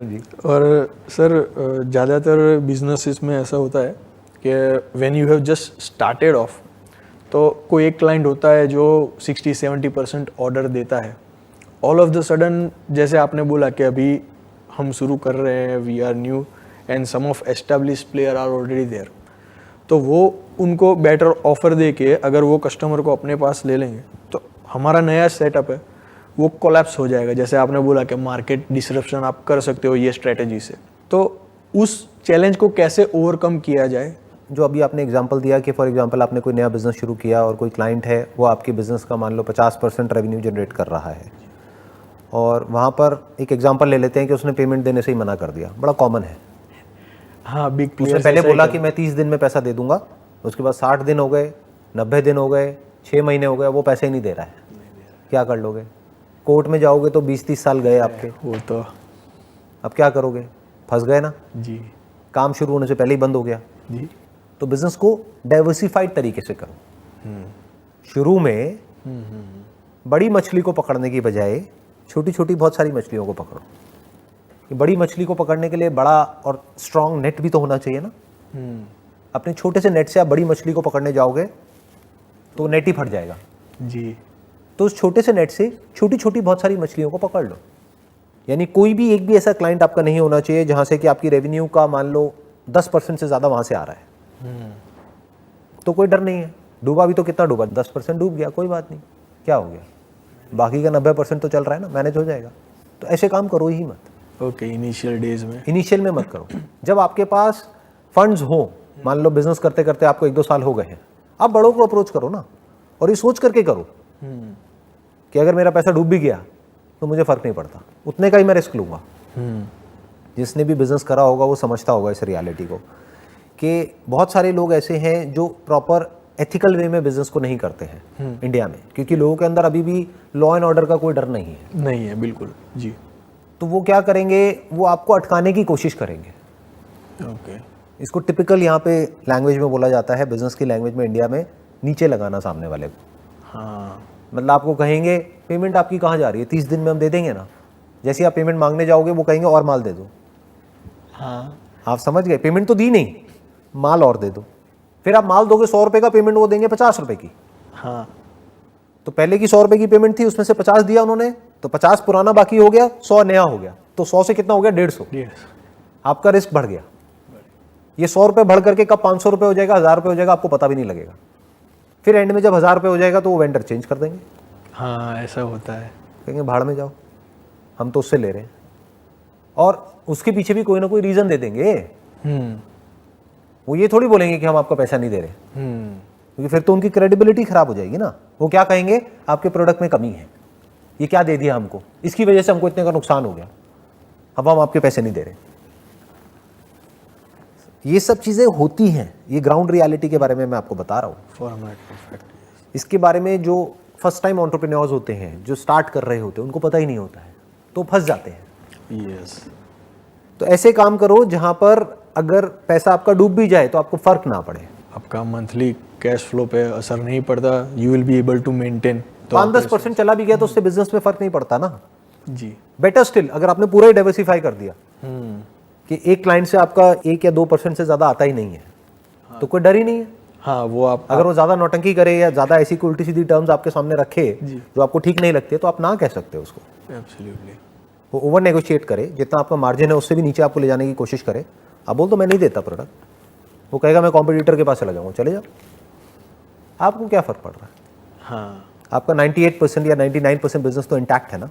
जी। और सर ज़्यादातर बिजनेसेस में ऐसा होता है कि when you have just started off, तो कोई एक क्लाइंट होता है जो 60-70% ऑर्डर देता है। ऑल ऑफ द सडन, जैसे आपने बोला कि अभी हम शुरू कर रहे हैं, we are new and some of establish player are already there, तो वो उनको बेटर ऑफर दे के अगर वो कस्टमर को अपने पास ले लेंगे तो हमारा नया सेटअप है वो कोलैप्स हो जाएगा। जैसे आपने बोला कि मार्केट डिसरप्शन आप कर सकते हो ये स्ट्रेटेजी से, तो उस चैलेंज को कैसे ओवरकम किया जाए? जो अभी आपने एग्जांपल दिया कि फॉर एग्जांपल आपने कोई नया बिजनेस शुरू किया और कोई क्लाइंट है वो आपके बिजनेस का मान लो 50% रेवेन्यू जनरेट कर रहा है, और वहाँ पर एक एग्जांपल ले लेते हैं कि उसने पेमेंट देने से ही मना कर दिया। बड़ा कॉमन है। हाँ, बिग उसने प्लेयर पहले बोला कि मैं 30 दिन में पैसा दे दूंगा, उसके बाद 60 दिन हो गए, 90 दिन हो गए, 6 महीने हो गए, वो पैसे ही नहीं दे रहा है। क्या कर लोगे? कोर्ट में जाओगे तो 20-30 साल गए आपके। वो तो अब क्या करोगे? फंस गए ना। जी काम शुरू होने से पहले ही बंद हो गया। जी। तो बिजनेस को डाइवर्सिफाइड तरीके से करो। शुरू में बड़ी मछली को पकड़ने की बजाय छोटी छोटी बहुत सारी मछलियों को पकड़ो। ये बड़ी मछली को पकड़ने के लिए बड़ा और स्ट्रांग नेट भी तो होना चाहिए ना। अपने छोटे से नेट से आप बड़ी मछली को पकड़ने जाओगे तो नेट ही फट जाएगा। जी। तो उस छोटे से नेट से छोटी छोटी बहुत सारी मछलियों को पकड़ लो। यानी कोई भी एक भी ऐसा क्लाइंट आपका नहीं होना चाहिए जहां से कि आपकी रेवेन्यू का मान लो 10% से ज़्यादा वहां से आ रहा है। तो कोई डर नहीं है। डूबा भी तो कितना डूबा? 10% डूब गया, कोई बात नहीं, क्या हो गया? बाकी का 90% तो चल रहा है ना, मैनेज हो जाएगा। तो ऐसे काम करो ही मत। ओके, इनिशियल डेज में, इनिशियल में मत करो। जब आपके पास फंड्स हो, मान लो बिजनेस करते करते आपको 1-2 साल हो गए हैं, आप बड़ों को अप्रोच करो ना, और ये सोच करके करो कि अगर मेरा पैसा डूब भी गया तो मुझे फर्क नहीं पड़ता, उतने का ही मैं रिस्क लूंगा। जिसने भी बिजनेस करा होगा वो समझता होगा इस रियलिटी को कि बहुत सारे लोग ऐसे हैं जो प्रॉपर एथिकल वे में बिजनेस को नहीं करते हैं इंडिया में, क्योंकि लोगों के अंदर अभी भी लॉ एंड ऑर्डर का कोई डर नहीं है। नहीं है, बिल्कुल जी। तो वो क्या करेंगे? वो आपको अटकाने की कोशिश करेंगे। ओके। इसको टिपिकल यहाँ पे लैंग्वेज में बोला जाता है, बिजनेस की लैंग्वेज में इंडिया में, नीचे लगाना सामने वाले को। हाँ, मतलब आपको कहेंगे पेमेंट आपकी कहाँ जा रही है? 30 दिन में हम दे देंगे ना। जैसे आप पेमेंट मांगने जाओगे वो कहेंगे और माल दे दो। हाँ, आप समझ गए? पेमेंट तो दी नहीं, माल और दे दो। फिर आप माल दोगे 100 रुपये का, पेमेंट वो देंगे 50 रुपये की। हाँ, तो पहले की 100 रुपये की पेमेंट थी, उसमें से 50 दिया उन्होंने, तो 50 पुराना बाकी हो गया, 100 नया हो गया। तो 100 से कितना हो गया? 150। आपका रिस्क बढ़ गया। ये 100 रुपये बढ़ करके कब 500 रुपये हो जाएगा, 1000 रुपये हो जाएगा, आपको पता भी नहीं लगेगा। फिर एंड में जब 1000 रुपये हो जाएगा तो वो वेंडर चेंज कर देंगे। हाँ, ऐसा होता है। कहेंगे भाड़ में जाओ, हम तो उससे ले रहे हैं। और उसके पीछे भी कोई ना कोई रीजन दे देंगे। वो ये थोड़ी बोलेंगे कि हम आपका पैसा नहीं दे रहे, क्योंकि फिर तो उनकी क्रेडिबिलिटी खराब हो जाएगी ना। वो क्या कहेंगे? आपके प्रोडक्ट में कमी है, ये क्या दे दिया हमको, इसकी वजह से हमको इतने का नुकसान हो गया, अब हम आपके पैसे नहीं दे रहे। ये सब चीजें होती हैं। ये ग्राउंड रियलिटी के बारे में मैं आपको बता रहा हूँ। Format perfect. इसके बारे में जो फर्स्ट टाइम एंटरप्रेन्योर्स होते हैं, जो स्टार्ट कर रहे होते हैं, उनको पता ही नहीं होता है, तो फंस जाते हैं। यस। तो ऐसे काम करो जहां पर अगर पैसा आपका डूब भी जाए तो आपको फर्क ना पड़े। आपका मंथली कैश फ्लो पे असर नहीं पड़ता, you will be able to maintain. 5-10% चला भी गया तो उससे बिजनेस में फर्क नहीं पड़ता ना। जी। बेटर स्टिल, अगर आपने पूरा ही डाइवर्सिफाई कर दिया कि एक क्लाइंट से आपका 1 या 2% से ज्यादा आता ही नहीं है, तो कोई डर ही नहीं है। हाँ, वो आप अगर वो ज्यादा नौटंकी करे या ज्यादा ऐसी कोई उल्टी सीधी टर्म्स आपके सामने रखे जो आपको ठीक नहीं लगते, तो आप ना कह सकते हो उसको। एब्सोल्युटली। वो ओवर नेगोशिएट करे, जितना आपका मार्जिन है उससे भी नीचे आपको ले जाने की कोशिश करे। आप बोल तो मैं नहीं देता प्रोडक्ट, वो कहेगा मैं कॉम्पिटिटर के पास चला जाऊंगा, चले जाओ, आपको क्या फर्क पड़ रहा है? हाँ। आपका 98% या 99% बिजनेस तो इंटैक्ट है ना।